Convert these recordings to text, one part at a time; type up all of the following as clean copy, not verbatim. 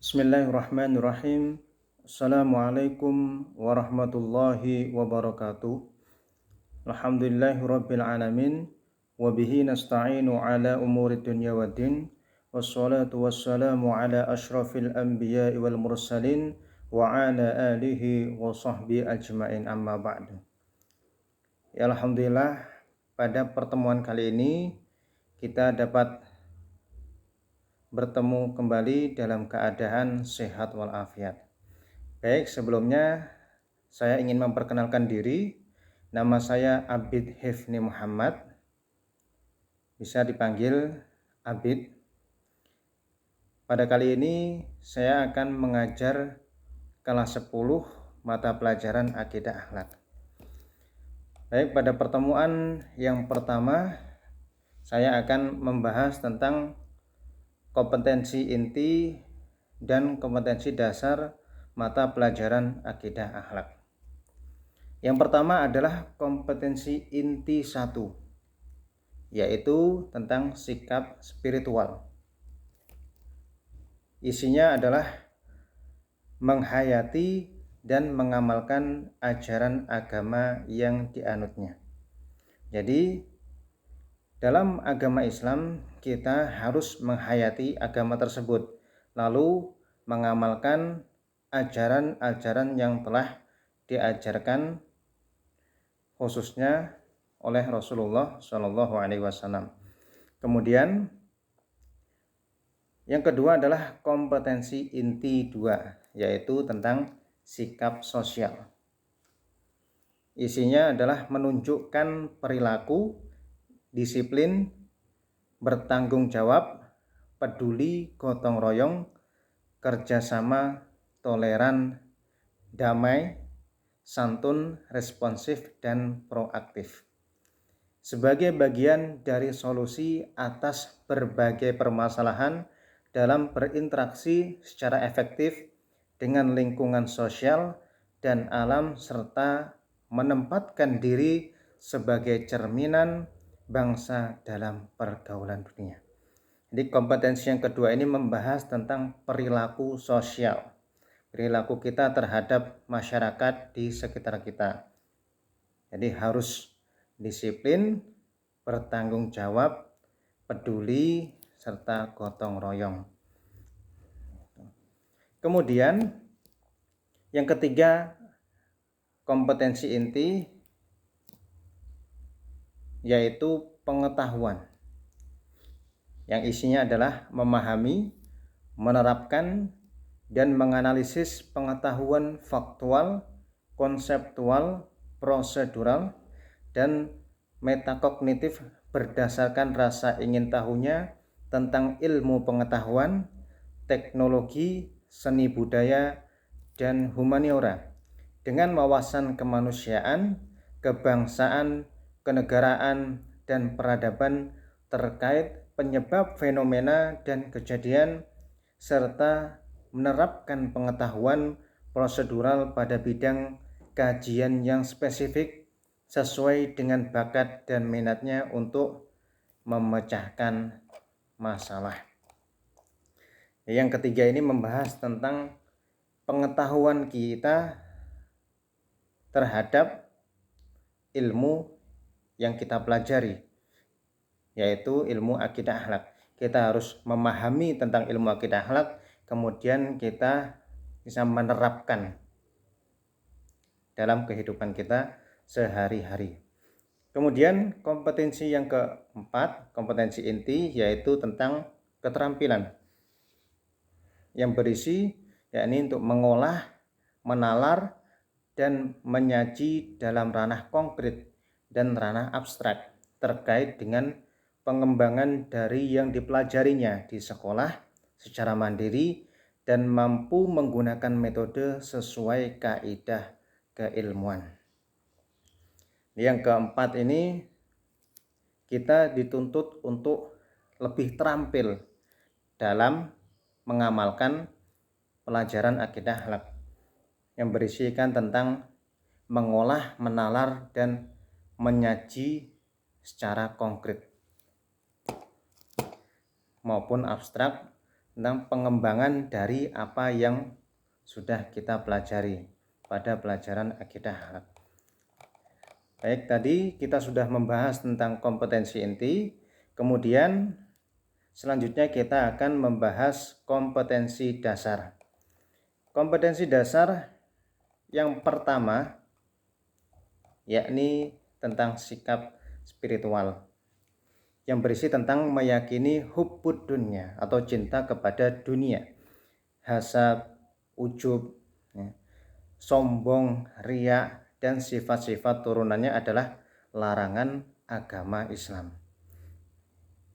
Bismillahirrahmanirrahim. Assalamualaikum warahmatullahi wabarakatuh. Alhamdulillahirabbil alamin wa bihi nasta'inu ala umuri dunya waddin. Wassalatu wassalamu ala asyrafil anbiya'i wal mursalin wa ala alihi wa sahbihi ajmain, amma ba'du. Ya, alhamdulillah, pada pertemuan kali ini kita dapat bertemu kembali dalam keadaan sehat walafiat. Baik, sebelumnya saya ingin memperkenalkan diri. Nama saya Abid Hifni Muhammad, bisa dipanggil Abid. Pada kali ini saya akan mengajar kelas 10 mata pelajaran Akidah Akhlak. Baik, pada pertemuan yang pertama saya akan membahas tentang kompetensi inti dan kompetensi dasar mata pelajaran Akidah Akhlak. Yang pertama adalah kompetensi inti 1, yaitu tentang sikap spiritual. Isinya adalah menghayati dan mengamalkan ajaran agama yang dianutnya. Jadi dalam agama Islam kita harus menghayati agama tersebut, lalu mengamalkan ajaran-ajaran yang telah diajarkan khususnya oleh Rasulullah SAW. Kemudian yang kedua adalah kompetensi inti 2, yaitu tentang sikap sosial. Isinya adalah menunjukkan perilaku, disiplin, bertanggung jawab, peduli, gotong royong, kerjasama, toleran, damai, santun, responsif, dan proaktif. Sebagai bagian dari solusi atas berbagai permasalahan dalam berinteraksi secara efektif dengan lingkungan sosial dan alam, serta menempatkan diri sebagai cerminan bangsa dalam pergaulan dunia. Jadi kompetensi yang kedua ini membahas tentang perilaku sosial, perilaku kita terhadap masyarakat di sekitar kita. Jadi harus disiplin, bertanggung jawab, peduli, serta gotong royong. Kemudian yang ketiga, kompetensi inti yaitu pengetahuan, yang isinya adalah memahami, menerapkan, dan menganalisis pengetahuan faktual, konseptual, prosedural, dan metakognitif berdasarkan rasa ingin tahunya tentang ilmu pengetahuan, teknologi, seni budaya, dan humaniora, dengan wawasan kemanusiaan, kebangsaan, kenegaraan, dan peradaban terkait penyebab fenomena dan kejadian, serta menerapkan pengetahuan prosedural pada bidang kajian yang spesifik sesuai dengan bakat dan minatnya untuk memecahkan masalah. Yang ketiga ini membahas tentang pengetahuan kita terhadap ilmu yang kita pelajari, yaitu ilmu akidah akhlak. Kita harus memahami tentang ilmu akidah akhlak, kemudian kita bisa menerapkan dalam kehidupan kita sehari-hari. Kemudian kompetensi yang keempat, kompetensi inti, yaitu tentang keterampilan yang berisi yakni untuk mengolah, menalar, dan menyaji dalam ranah konkret dan ranah abstrak terkait dengan pengembangan dari yang dipelajarinya di sekolah secara mandiri dan mampu menggunakan metode sesuai kaidah keilmuan. Yang keempat ini kita dituntut untuk lebih terampil dalam mengamalkan pelajaran akidah akhlak yang berisikan tentang mengolah, menalar, dan menyaji secara konkret maupun abstrak tentang pengembangan dari apa yang sudah kita pelajari pada pelajaran akidah Arab. Baik, tadi kita sudah membahas tentang kompetensi inti, kemudian selanjutnya kita akan membahas kompetensi dasar. Kompetensi dasar yang pertama yakni tentang sikap spiritual yang berisi tentang meyakini hubbud dunya atau cinta kepada dunia, hasad, ujub, sombong, riya, dan sifat-sifat turunannya adalah larangan agama Islam.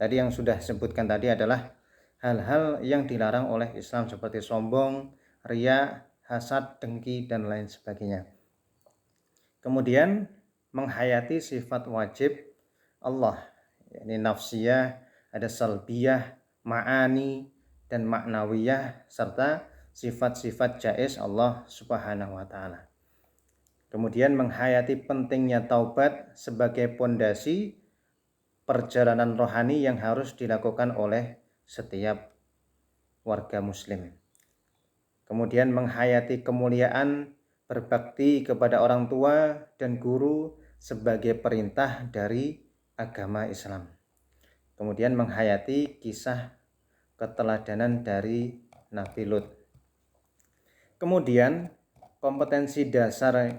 Tadi yang sudah sebutkan tadi adalah hal-hal yang dilarang oleh Islam seperti sombong, riya, hasad, dengki, dan lain sebagainya. Kemudian menghayati sifat wajib Allah, yakni nafsiyah, ada salbiyah, ma'ani, dan maknawiyah, serta sifat-sifat jaiz Allah Subhanahu wa Ta'ala. Kemudian menghayati pentingnya taubat sebagai pondasi perjalanan rohani yang harus dilakukan oleh setiap warga muslim. Kemudian menghayati kemuliaan berbakti kepada orang tua dan guru sebagai perintah dari agama Islam. Kemudian menghayati kisah keteladanan dari Nabi Lut. Kemudian kompetensi dasar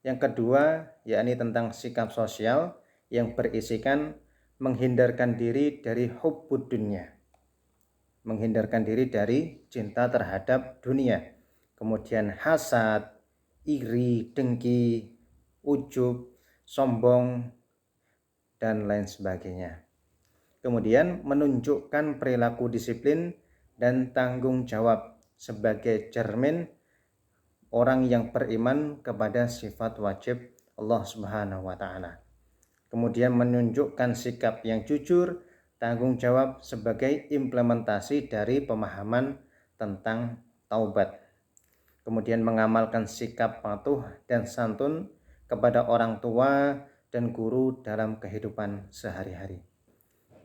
yang kedua yakni tentang sikap sosial yang berisikan menghindarkan diri dari hubbud dunya, menghindarkan diri dari cinta terhadap dunia. Kemudian hasad, iri, dengki, ujub, sombong, dan lain sebagainya. Kemudian menunjukkan perilaku disiplin dan tanggung jawab sebagai cermin orang yang beriman kepada sifat wajib Allah Subhanahu wa Ta'ala. Kemudian menunjukkan sikap yang jujur, tanggung jawab sebagai implementasi dari pemahaman tentang taubat. Kemudian mengamalkan sikap patuh dan santun kepada orang tua dan guru dalam kehidupan sehari-hari.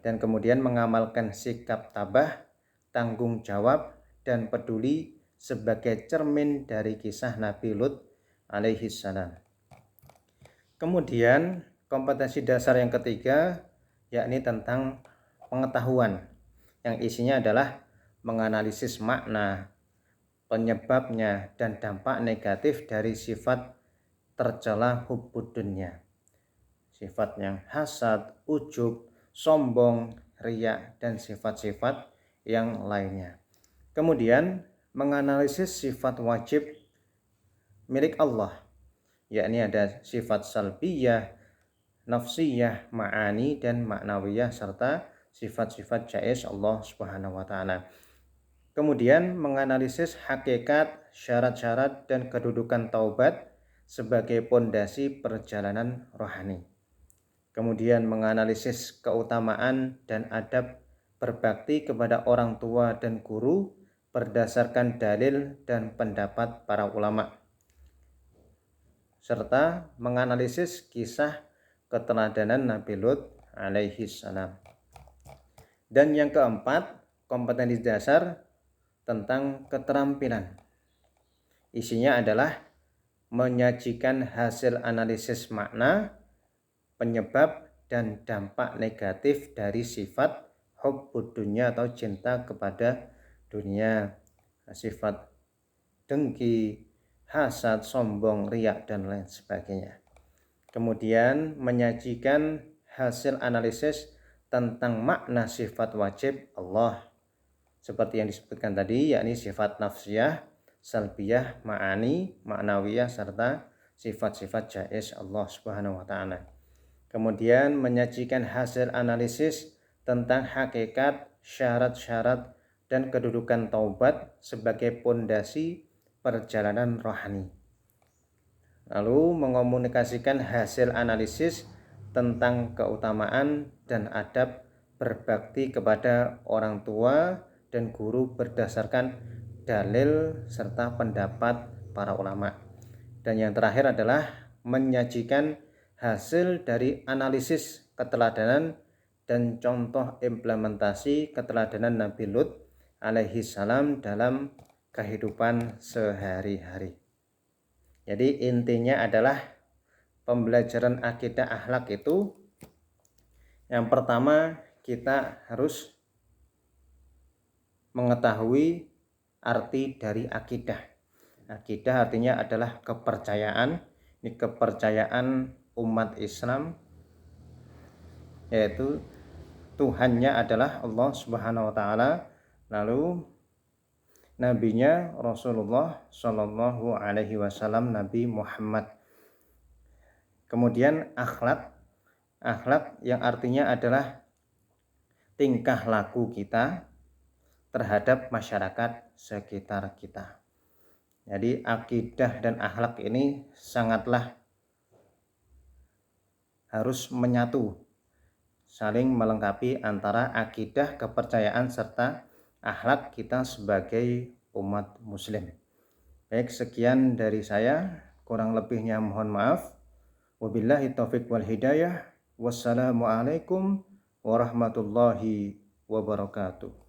Dan kemudian mengamalkan sikap tabah, tanggung jawab, dan peduli sebagai cermin dari kisah Nabi Lut alaihi salam. Kemudian kompetensi dasar yang ketiga yakni tentang pengetahuan yang isinya adalah menganalisis makna, penyebabnya, dan dampak negatif dari sifat tercela hubbud dunya. Sifat yang hasad, ujub, sombong, riya, dan sifat-sifat yang lainnya. Kemudian menganalisis sifat wajib milik Allah, yakni ada sifat salbiyah, nafsiyah, ma'ani, dan maknawiyah, serta sifat-sifat jaiz Allah Subhanahu wa Ta'ala. Kemudian menganalisis hakikat, syarat-syarat, dan kedudukan taubat sebagai pondasi perjalanan rohani. Kemudian menganalisis keutamaan dan adab berbakti kepada orang tua dan guru berdasarkan dalil dan pendapat para ulama, serta menganalisis kisah keteladanan Nabi Lut alaihi salam. Dan yang keempat, kompetensi dasar tentang keterampilan. Isinya adalah menyajikan hasil analisis makna, penyebab, dan dampak negatif dari sifat hubbud dunya atau cinta kepada dunia, sifat dengki, hasad, sombong, riya, dan lain sebagainya. Kemudian menyajikan hasil analisis tentang makna sifat wajib Allah seperti yang disebutkan tadi, yakni sifat nafsiyah, salbiyah, ma'ani, maknawiyah, serta sifat-sifat jaiz Allah Subhanahu wa Ta'ala. Kemudian menyajikan hasil analisis tentang hakikat, syarat-syarat, dan kedudukan taubat sebagai pondasi perjalanan rohani. Lalu mengomunikasikan hasil analisis tentang keutamaan dan adab berbakti kepada orang tua dan guru berdasarkan dalil serta pendapat para ulama. Dan yang terakhir adalah menyajikan hasil dari analisis keteladanan dan contoh implementasi keteladanan Nabi Lut alaihi salam dalam kehidupan sehari-hari. Jadi intinya adalah pembelajaran akidah akhlak itu yang pertama kita harus mengetahui arti dari akidah. Akidah artinya adalah kepercayaan. Ini kepercayaan umat Islam, yaitu Tuhannya adalah Allah Subhanahu wa taala, lalu nabinya Rasulullah Shallallahu alaihi wasallam, Nabi Muhammad. Kemudian akhlak yang artinya adalah tingkah laku kita terhadap masyarakat sekitar kita. Jadi akidah dan akhlak ini sangatlah harus menyatu, saling melengkapi antara akidah, kepercayaan, serta akhlak kita sebagai umat muslim. Baik, sekian dari saya, kurang lebihnya mohon maaf. Wabillahi taufiq wal hidayah. Wassalamualaikum warahmatullahi wabarakatuh.